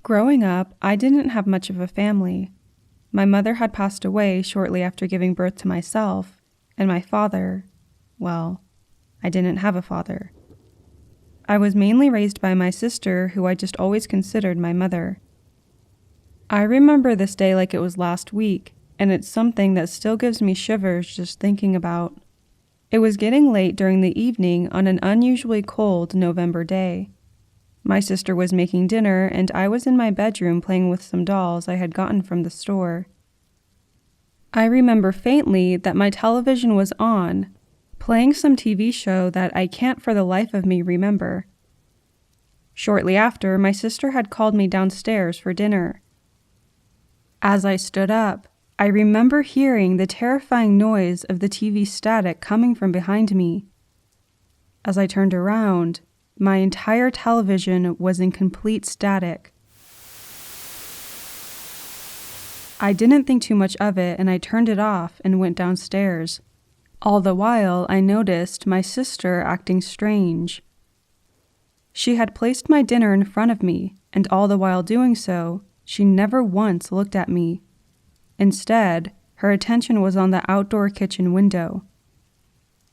Growing up, I didn't have much of a family. My mother had passed away shortly after giving birth to myself, and my father, well, I didn't have a father. I was mainly raised by my sister, who I just always considered my mother. I remember this day like it was last week, and it's something that still gives me shivers just thinking about. It was getting late during the evening on an unusually cold November day. My sister was making dinner, and I was in my bedroom playing with some dolls I had gotten from the store. I remember faintly that my television was on, playing some TV show that I can't for the life of me remember. Shortly after, my sister had called me downstairs for dinner. As I stood up, I remember hearing the terrifying noise of the TV static coming from behind me. As I turned around, my entire television was in complete static. I didn't think too much of it, and I turned it off and went downstairs. All the while, I noticed my sister acting strange. She had placed my dinner in front of me, and all the while doing so, she never once looked at me. Instead, her attention was on the outdoor kitchen window.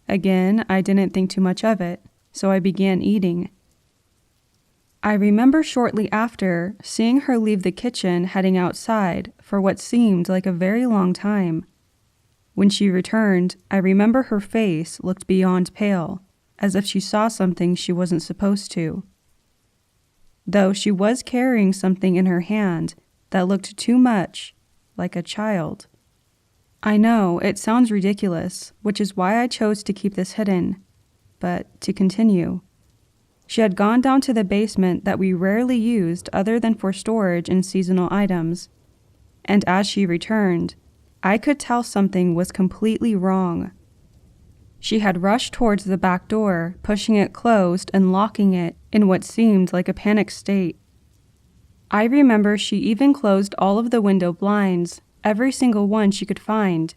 Again, I didn't think too much of it, so I began eating. I remember shortly after seeing her leave the kitchen heading outside for what seemed like a very long time. When she returned, I remember her face looked beyond pale, as if she saw something she wasn't supposed to. Though she was carrying something in her hand that looked too much like a child. I know, it sounds ridiculous, which is why I chose to keep this hidden. But to continue, she had gone down to the basement that we rarely used other than for storage and seasonal items, and as she returned, I could tell something was completely wrong. She had rushed towards the back door, pushing it closed and locking it in what seemed like a panic state. I remember she even closed all of the window blinds, every single one she could find.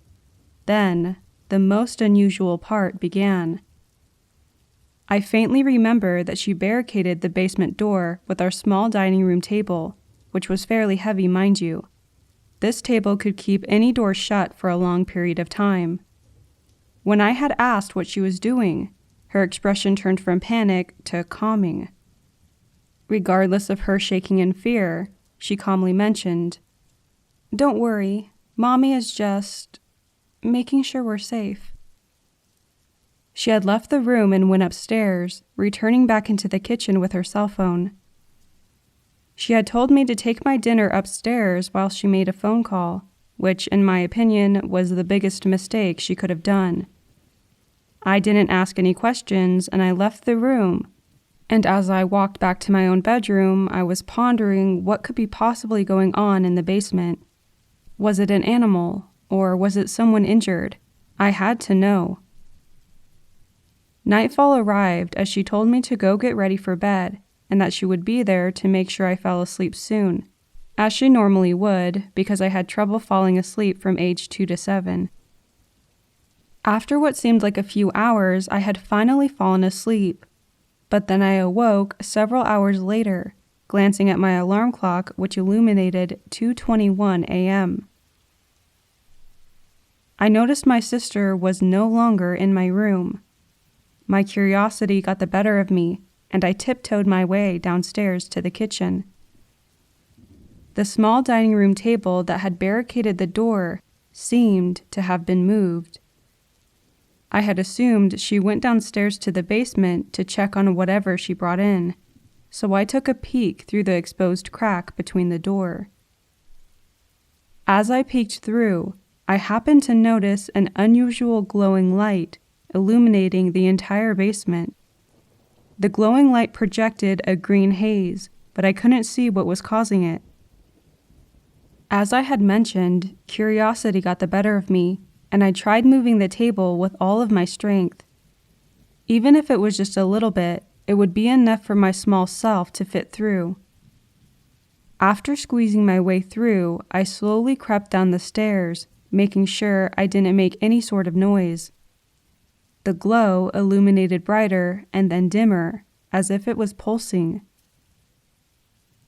Then, the most unusual part began. I faintly remember that she barricaded the basement door with our small dining room table, which was fairly heavy, mind you. This table could keep any door shut for a long period of time. When I had asked what she was doing, her expression turned from panic to calming. Regardless of her shaking in fear, she calmly mentioned, "Don't worry, Mommy is just making sure we're safe." She had left the room and went upstairs, returning back into the kitchen with her cell phone. She had told me to take my dinner upstairs while she made a phone call, which, in my opinion, was the biggest mistake she could have done. I didn't ask any questions, and I left the room. And as I walked back to my own bedroom, I was pondering what could be possibly going on in the basement. Was it an animal, or was it someone injured? I had to know. Nightfall arrived as she told me to go get ready for bed, and that she would be there to make sure I fell asleep soon, as she normally would because I had trouble falling asleep from age 2 to 7. After what seemed like a few hours, I had finally fallen asleep, but then I awoke several hours later, glancing at my alarm clock, which illuminated 2:21 a.m. I noticed my sister was no longer in my room. My curiosity got the better of me, and I tiptoed my way downstairs to the kitchen. The small dining room table that had barricaded the door seemed to have been moved. I had assumed she went downstairs to the basement to check on whatever she brought in, so I took a peek through the exposed crack between the door. As I peeked through, I happened to notice an unusual glowing light illuminating the entire basement. The glowing light projected a green haze, but I couldn't see what was causing it. As I had mentioned, curiosity got the better of me, and I tried moving the table with all of my strength. Even if it was just a little bit, it would be enough for my small self to fit through. After squeezing my way through, I slowly crept down the stairs, making sure I didn't make any sort of noise. The glow illuminated brighter and then dimmer, as if it was pulsing.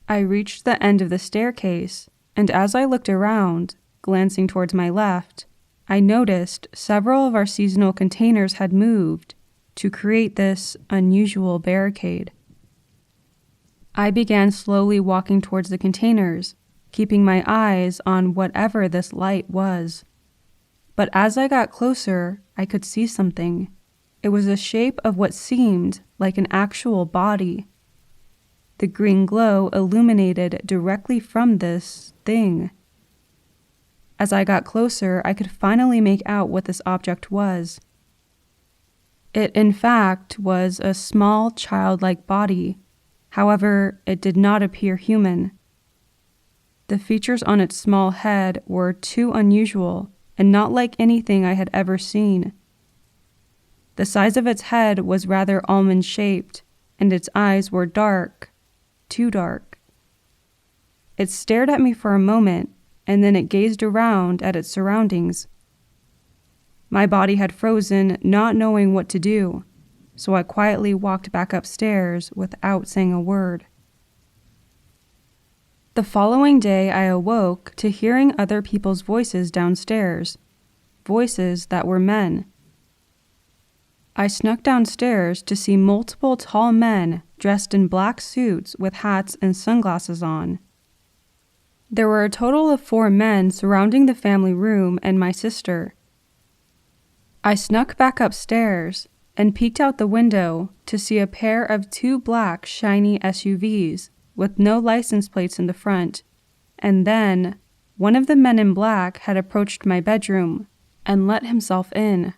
I reached the end of the staircase, and as I looked around, glancing towards my left, I noticed several of our seasonal containers had moved to create this unusual barricade. I began slowly walking towards the containers, keeping my eyes on whatever this light was. But as I got closer, I could see something. It was the shape of what seemed like an actual body. The green glow illuminated directly from this thing. As I got closer, I could finally make out what this object was. It, in fact, was a small childlike body. However, it did not appear human. The features on its small head were too unusual and not like anything I had ever seen. The size of its head was rather almond-shaped, and its eyes were dark, too dark. It stared at me for a moment, and then it gazed around at its surroundings. My body had frozen, not knowing what to do, so I quietly walked back upstairs without saying a word. The following day, I awoke to hearing other people's voices downstairs, voices that were men. I snuck downstairs to see multiple tall men dressed in black suits with hats and sunglasses on. There were a total of 4 men surrounding the family room and my sister. I snuck back upstairs and peeked out the window to see a pair of 2 black, shiny SUVs with no license plates in the front, and then one of the men in black had approached my bedroom and let himself in.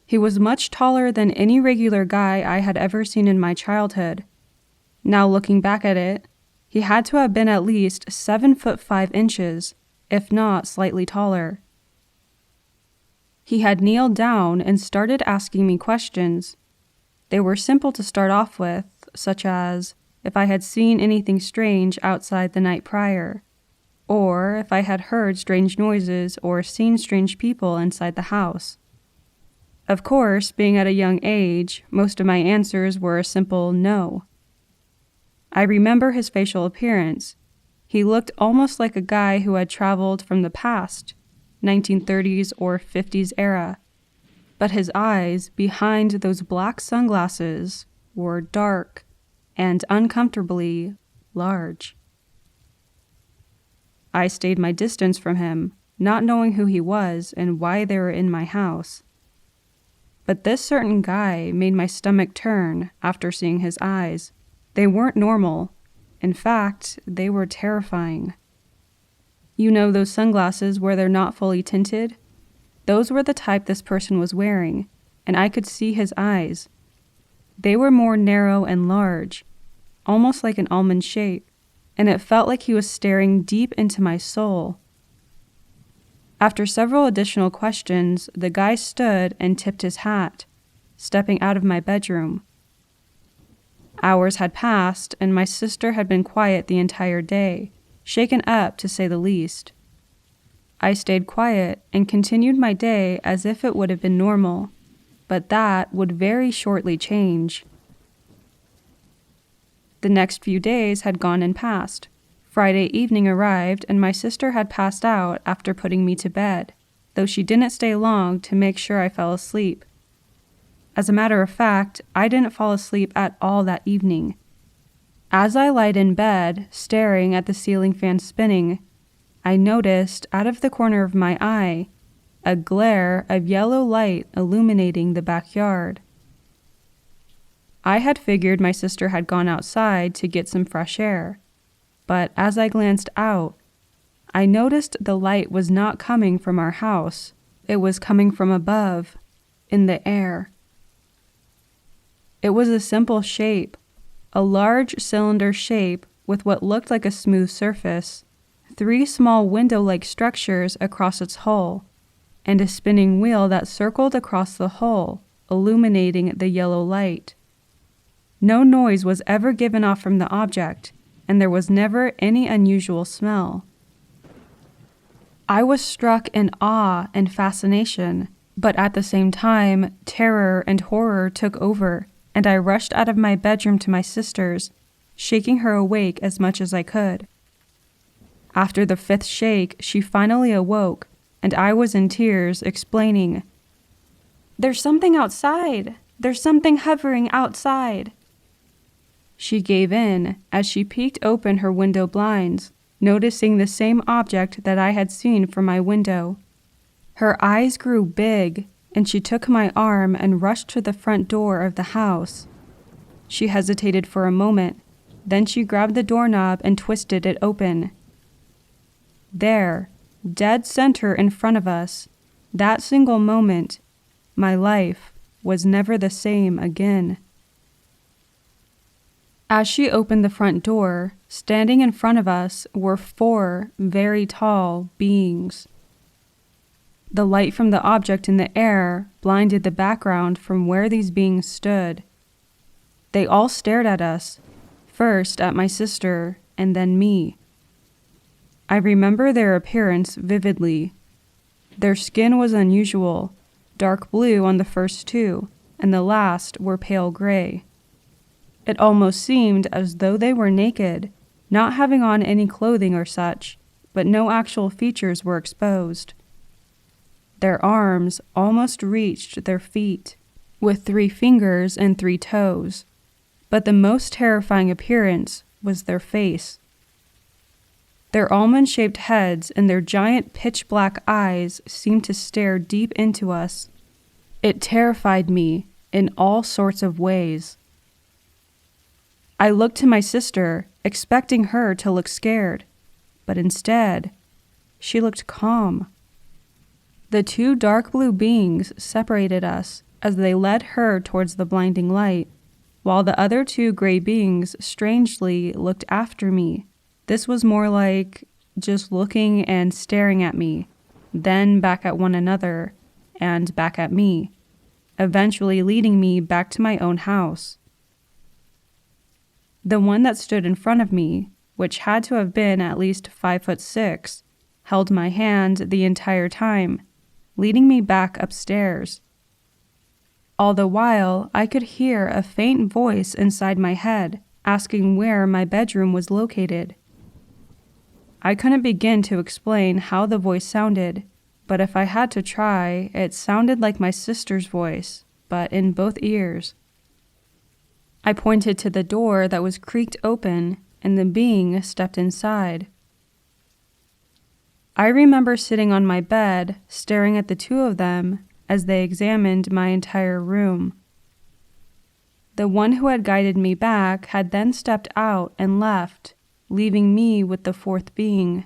He was much taller than any regular guy I had ever seen in my childhood. Now looking back at it, he had to have been at least 7'5", if not slightly taller. He had kneeled down and started asking me questions. They were simple to start off with, such as if I had seen anything strange outside the night prior, or if I had heard strange noises or seen strange people inside the house. Of course, being at a young age, most of my answers were a simple no. I remember his facial appearance. He looked almost like a guy who had traveled from the past, 1930s or 50s era, but his eyes behind those black sunglasses were dark and uncomfortably large. I stayed my distance from him, not knowing who he was and why they were in my house. But this certain guy made my stomach turn after seeing his eyes. They weren't normal. In fact, they were terrifying. You know those sunglasses where they're not fully tinted? Those were the type this person was wearing, and I could see his eyes. They were more narrow and large, almost like an almond shape, and it felt like he was staring deep into my soul. After several additional questions, the guy stood and tipped his hat, stepping out of my bedroom. Hours had passed, and my sister had been quiet the entire day, shaken up to say the least. I stayed quiet and continued my day as if it would have been normal, but that would very shortly change. The next few days had gone and passed. Friday evening arrived, and my sister had passed out after putting me to bed, though she didn't stay long to make sure I fell asleep. As a matter of fact, I didn't fall asleep at all that evening. As I lied in bed, staring at the ceiling fan spinning, I noticed, out of the corner of my eye, a glare of yellow light illuminating the backyard. I had figured my sister had gone outside to get some fresh air, but as I glanced out, I noticed the light was not coming from our house. It was coming from above, in the air. It was a simple shape, a large cylinder shape with what looked like a smooth surface, 3 small window-like structures across its hull, and a spinning wheel that circled across the hull, illuminating the yellow light. No noise was ever given off from the object, and there was never any unusual smell. I was struck in awe and fascination, but at the same time, terror and horror took over, and I rushed out of my bedroom to my sister's, shaking her awake as much as I could. After the 5th shake, she finally awoke, and I was in tears, explaining, "There's something outside! There's something hovering outside!" She gave in as she peeked open her window blinds, noticing the same object that I had seen from my window. Her eyes grew big, and she took my arm and rushed to the front door of the house. She hesitated for a moment, then she grabbed the doorknob and twisted it open. There, dead center in front of us, that single moment, my life was never the same again. As she opened the front door, standing in front of us were 4 very tall beings. The light from the object in the air blinded the background from where these beings stood. They all stared at us, first at my sister and then me. I remember their appearance vividly. Their skin was unusual, dark blue on the first 2, and the last were pale gray. It almost seemed as though they were naked, not having on any clothing or such, but no actual features were exposed. Their arms almost reached their feet, with 3 fingers and 3 toes, but the most terrifying appearance was their face. Their almond-shaped heads and their giant pitch-black eyes seemed to stare deep into us. It terrified me in all sorts of ways. I looked to my sister, expecting her to look scared, but instead, she looked calm. The 2 dark blue beings separated us as they led her towards the blinding light, while the other 2 gray beings strangely looked after me. This was more like just looking and staring at me, then back at one another, and back at me, eventually leading me back to my own house. The one that stood in front of me, which had to have been at least 5'6", held my hand the entire time, leading me back upstairs. All the while, I could hear a faint voice inside my head, asking where my bedroom was located. I couldn't begin to explain how the voice sounded, but if I had to try, it sounded like my sister's voice, but in both ears. I pointed to the door that was creaked open, and the being stepped inside. I remember sitting on my bed, staring at the 2 of them as they examined my entire room. The one who had guided me back had then stepped out and left, leaving me with the 4th being.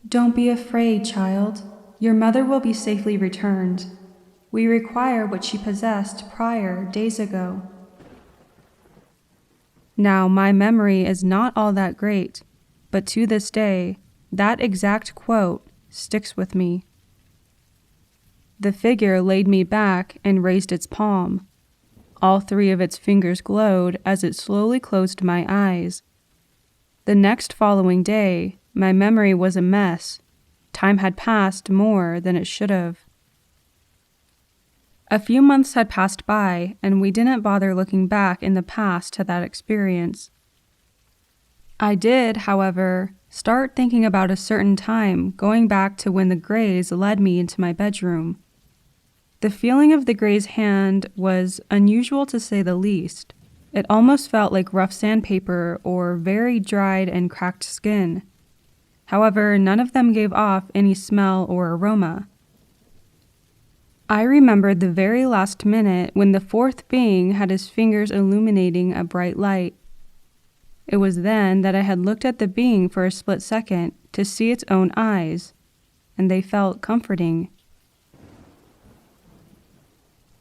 "Don't be afraid, child. Your mother will be safely returned. We require what she possessed prior days ago." Now, my memory is not all that great, but to this day, that exact quote sticks with me. The figure laid me back and raised its palm. All 3 of its fingers glowed as it slowly closed my eyes. The next following day, my memory was a mess. Time had passed more than it should have. A few months had passed by, and we didn't bother looking back in the past to that experience. I did, however, start thinking about a certain time going back to when the Greys led me into my bedroom. The feeling of the Grey's hand was unusual to say the least. It almost felt like rough sandpaper or very dried and cracked skin. However, none of them gave off any smell or aroma. I remembered the very last minute when the 4th being had his fingers illuminating a bright light. It was then that I had looked at the being for a split second to see its own eyes, and they felt comforting.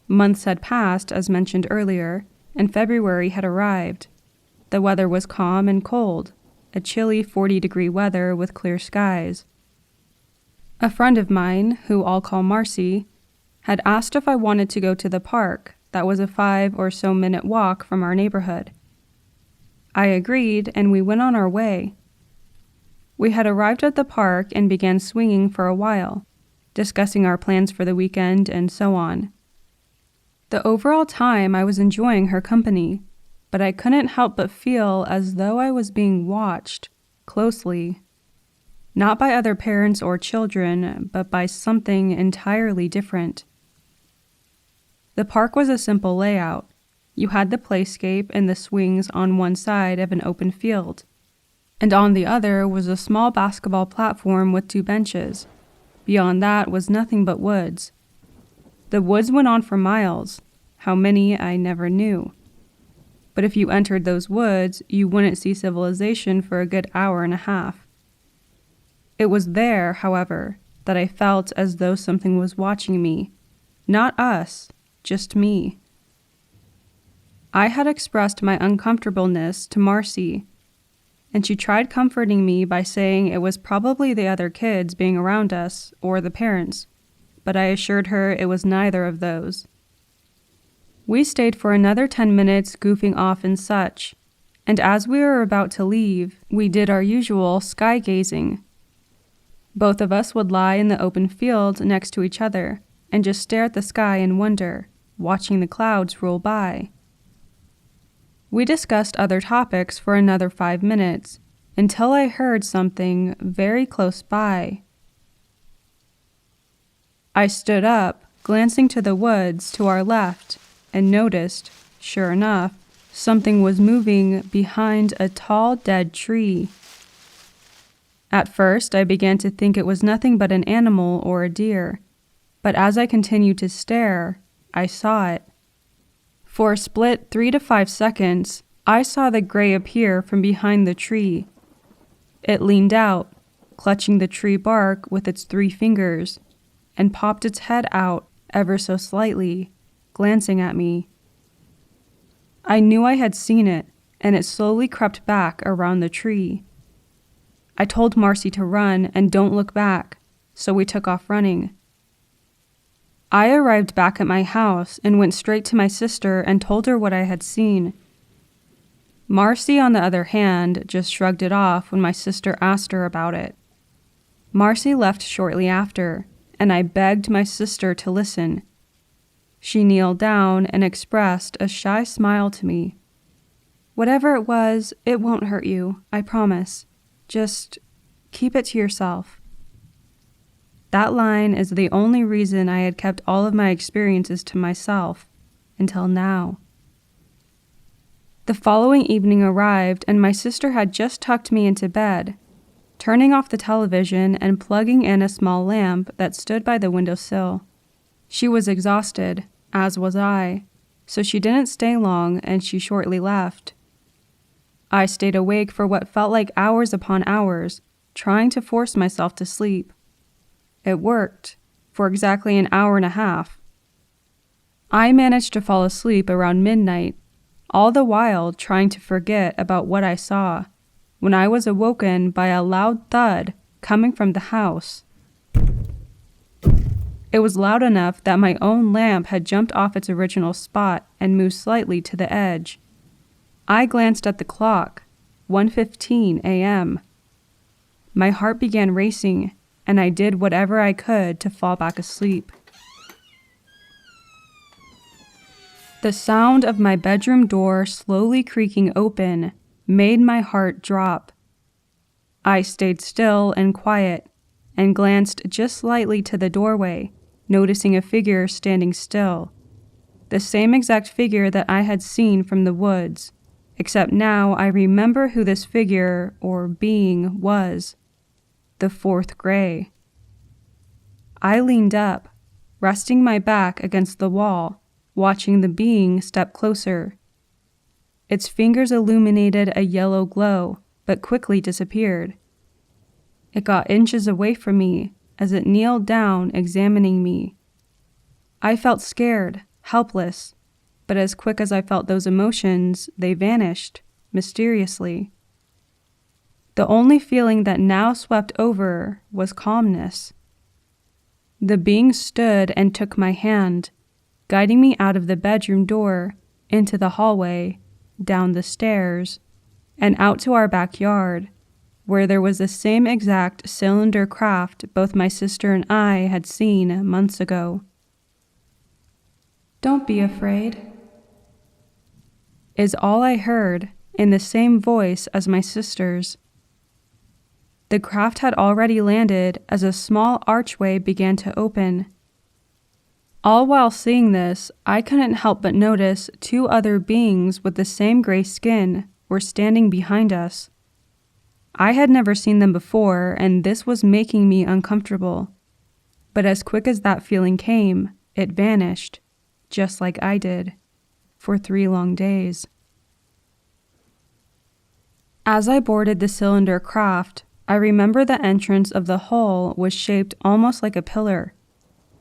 Months had passed, as mentioned earlier, and February had arrived. The weather was calm and cold, a chilly 40-degree weather with clear skies. A friend of mine, who I'll call Marcy, had asked if I wanted to go to the park that was a 5 or so minute walk from our neighborhood. I agreed, and we went on our way. We had arrived at the park and began swinging for a while, discussing our plans for the weekend and so on. The overall time I was enjoying her company. but I couldn't help but feel as though I was being watched closely. Not by other parents or children, but by something entirely different. The park was a simple layout. You had the playscape and the swings on one side of an open field, and on the other was a small basketball platform with 2 benches. Beyond that was nothing but woods. The woods went on for miles. How many, I never knew. But if you entered those woods, you wouldn't see civilization for a good hour and a half. It was there, however, that I felt as though something was watching me. Not us, just me. I had expressed my uncomfortableness to Marcy, and she tried comforting me by saying it was probably the other kids being around us, or the parents, but I assured her it was neither of those. We stayed for another 10 minutes goofing off and such, and as we were about to leave, we did our usual sky gazing. Both of us would lie in the open field next to each other and just stare at the sky in wonder, watching the clouds roll by. We discussed other topics for another 5 minutes, until I heard something very close by. I stood up, glancing to the woods to our left, and noticed, sure enough, something was moving behind a tall dead tree. At first, I began to think it was nothing but an animal or a deer, but as I continued to stare, I saw it. For a split 3 to 5 seconds, I saw the gray appear from behind the tree. It leaned out, clutching the tree bark with its 3 fingers, and popped its head out ever so slightly, glancing at me. I knew I had seen it, and it slowly crept back around the tree. I told Marcy to run and don't look back, so we took off running. I arrived back at my house and went straight to my sister and told her what I had seen. Marcy, on the other hand, just shrugged it off when my sister asked her about it. Marcy left shortly after, and I begged my sister to listen. She kneeled down and expressed a shy smile to me. "Whatever it was, it won't hurt you, I promise. Just keep it to yourself." That line is the only reason I had kept all of my experiences to myself, until now. The following evening arrived, and my sister had just tucked me into bed, turning off the television and plugging in a small lamp that stood by the windowsill. She was exhausted, as was I, so she didn't stay long and she shortly left. I stayed awake for what felt like hours upon hours, trying to force myself to sleep. It worked, for exactly an hour and a half. I managed to fall asleep around midnight, all the while trying to forget about what I saw, when I was awoken by a loud thud coming from the house. It was loud enough that my own lamp had jumped off its original spot and moved slightly to the edge. I glanced at the clock, 1:15 a.m. My heart began racing, and I did whatever I could to fall back asleep. The sound of my bedroom door slowly creaking open made my heart drop. I stayed still and quiet, and glanced just slightly to the doorway, noticing a figure standing still. The same exact figure that I had seen from the woods, except now I remember who this figure, or being, was. The fourth gray. I leaned up, resting my back against the wall, watching the being step closer. Its fingers illuminated a yellow glow, but quickly disappeared. It got inches away from me as it kneeled down, examining me. I felt scared, helpless, but as quick as I felt those emotions, they vanished, mysteriously. The only feeling that now swept over was calmness. The being stood and took my hand, guiding me out of the bedroom door, into the hallway, down the stairs, and out to our backyard, where there was the same exact cylinder craft both my sister and I had seen months ago. "Don't be afraid." is all I heard, in the same voice as my sister's. The craft had already landed as a small archway began to open. All while seeing this, I couldn't help but notice two other beings with the same gray skin were standing behind us. I had never seen them before, and this was making me uncomfortable. But as quick as that feeling came, it vanished, just like I did, for 3 long days. As I boarded the cylinder craft, I remember the entrance of the hull was shaped almost like a pillar,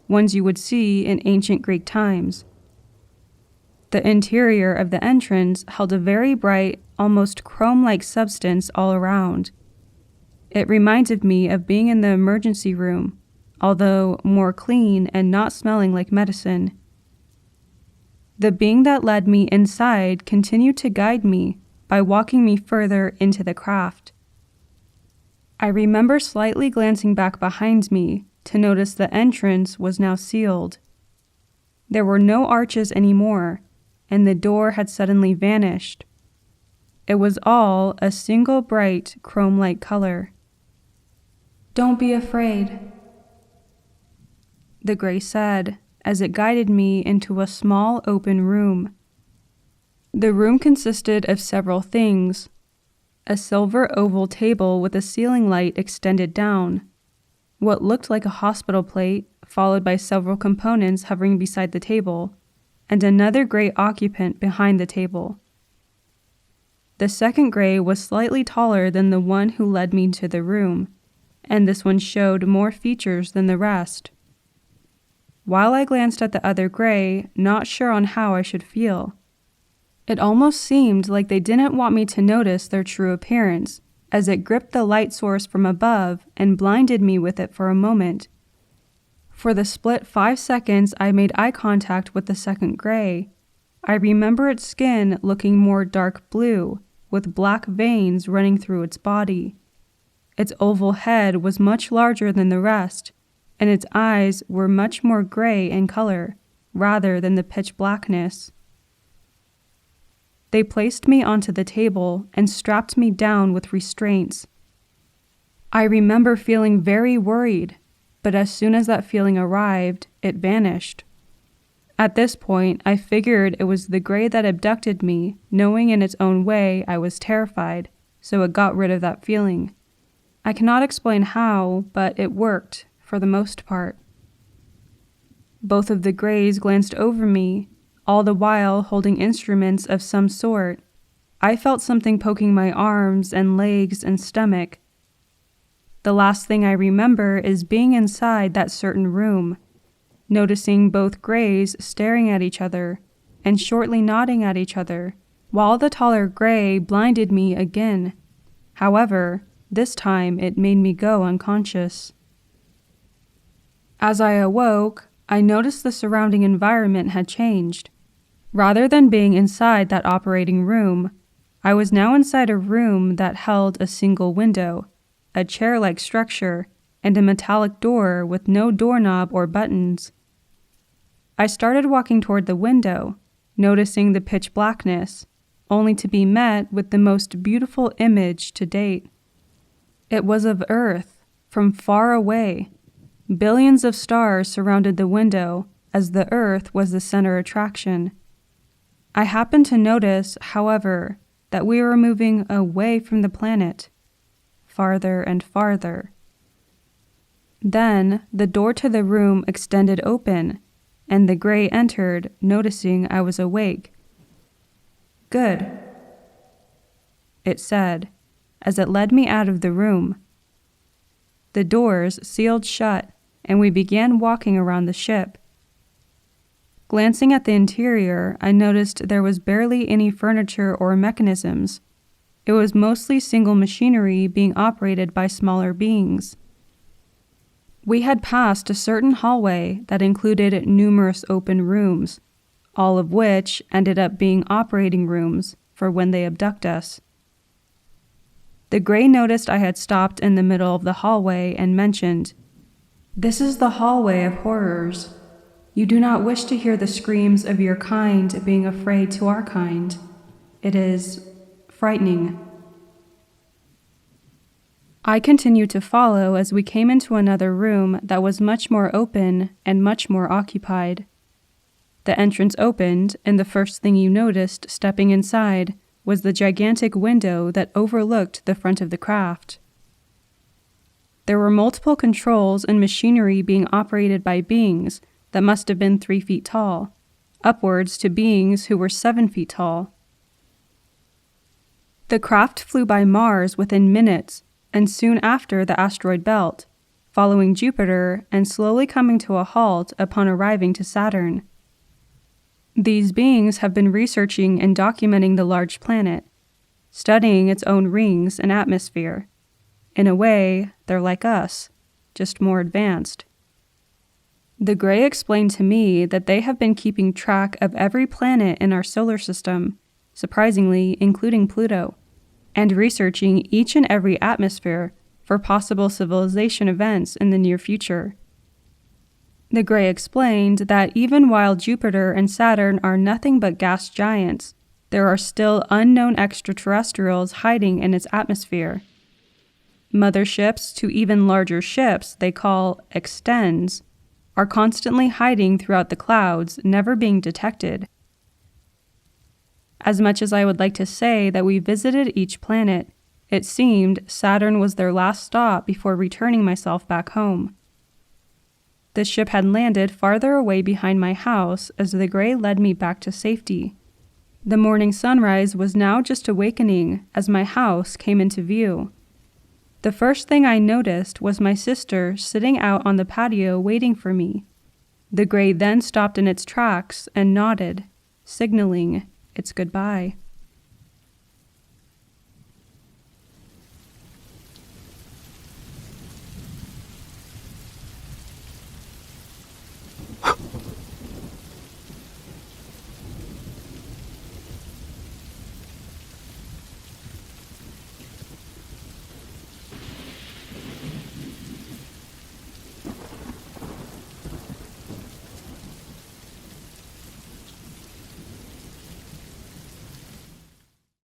ones you would see in ancient Greek times. The interior of the entrance held a very bright, almost chrome-like substance all around. It reminded me of being in the emergency room, although more clean and not smelling like medicine. The being that led me inside continued to guide me by walking me further into the craft. I remember slightly glancing back behind me to notice the entrance was now sealed. There were no arches anymore, and the door had suddenly vanished. It was all a single bright chrome-like color. "Don't be afraid," the gray said as it guided me into a small open room. The room consisted of several things: a silver oval table with a ceiling light extended down, what looked like a hospital plate, followed by several components hovering beside the table, and another gray occupant behind the table. The second gray was slightly taller than the one who led me to the room, and this one showed more features than the rest. While I glanced at the other gray, not sure on how I should feel. It almost seemed like they didn't want me to notice their true appearance, as it gripped the light source from above and blinded me with it for a moment. For the split 5 seconds I made eye contact with the second gray, I remember its skin looking more dark blue, with black veins running through its body. Its oval head was much larger than the rest, and its eyes were much more gray in color, rather than the pitch blackness. They placed me onto the table and strapped me down with restraints. I remember feeling very worried, but as soon as that feeling arrived, it vanished. At this point, I figured it was the gray that abducted me, knowing in its own way I was terrified, so it got rid of that feeling. I cannot explain how, but it worked, for the most part. Both of the grays glanced over me, all the while holding instruments of some sort. I felt something poking my arms and legs and stomach. The last thing I remember is being inside that certain room, noticing both grays staring at each other and shortly nodding at each other, while the taller gray blinded me again. However, this time it made me go unconscious. As I awoke, I noticed the surrounding environment had changed. Rather than being inside that operating room, I was now inside a room that held a single window, a chair-like structure, and a metallic door with no doorknob or buttons. I started walking toward the window, noticing the pitch blackness, only to be met with the most beautiful image to date. It was of Earth, from far away. Billions of stars surrounded the window, as the Earth was the center attraction. I happened to notice, however, that we were moving away from the planet, farther and farther. Then the door to the room extended open, and the gray entered, noticing I was awake. "Good," it said, as it led me out of the room. The doors sealed shut, and we began walking around the ship. Glancing at the interior, I noticed there was barely any furniture or mechanisms. It was mostly single machinery being operated by smaller beings. We had passed a certain hallway that included numerous open rooms, all of which ended up being operating rooms for when they abduct us. The gray noticed I had stopped in the middle of the hallway and mentioned, "This is the hallway of horrors. You do not wish to hear the screams of your kind being afraid to our kind. It is frightening. I continued to follow as we came into another room that was much more open and much more occupied. The entrance opened, and the first thing you noticed stepping inside was the gigantic window that overlooked the front of the craft. There were multiple controls and machinery being operated by beings that must have been 3 feet tall, upwards to beings who were 7 feet tall. The craft flew by Mars within minutes, and soon after the asteroid belt, following Jupiter and slowly coming to a halt upon arriving to Saturn. These beings have been researching and documenting the large planet, studying its own rings and atmosphere. In a way, they're like us, just more advanced. The Gray explained to me that they have been keeping track of every planet in our solar system, surprisingly including Pluto, and researching each and every atmosphere for possible civilization events in the near future. The Gray explained that even while Jupiter and Saturn are nothing but gas giants, there are still unknown extraterrestrials hiding in its atmosphere. Motherships to even larger ships they call extends are constantly hiding throughout the clouds, never being detected. As much as I would like to say that we visited each planet, it seemed Saturn was their last stop before returning myself back home. The ship had landed farther away behind my house as the Gray led me back to safety. The morning sunrise was now just awakening as my house came into view. The first thing I noticed was my sister sitting out on the patio waiting for me. The Gray then stopped in its tracks and nodded, signaling its goodbye.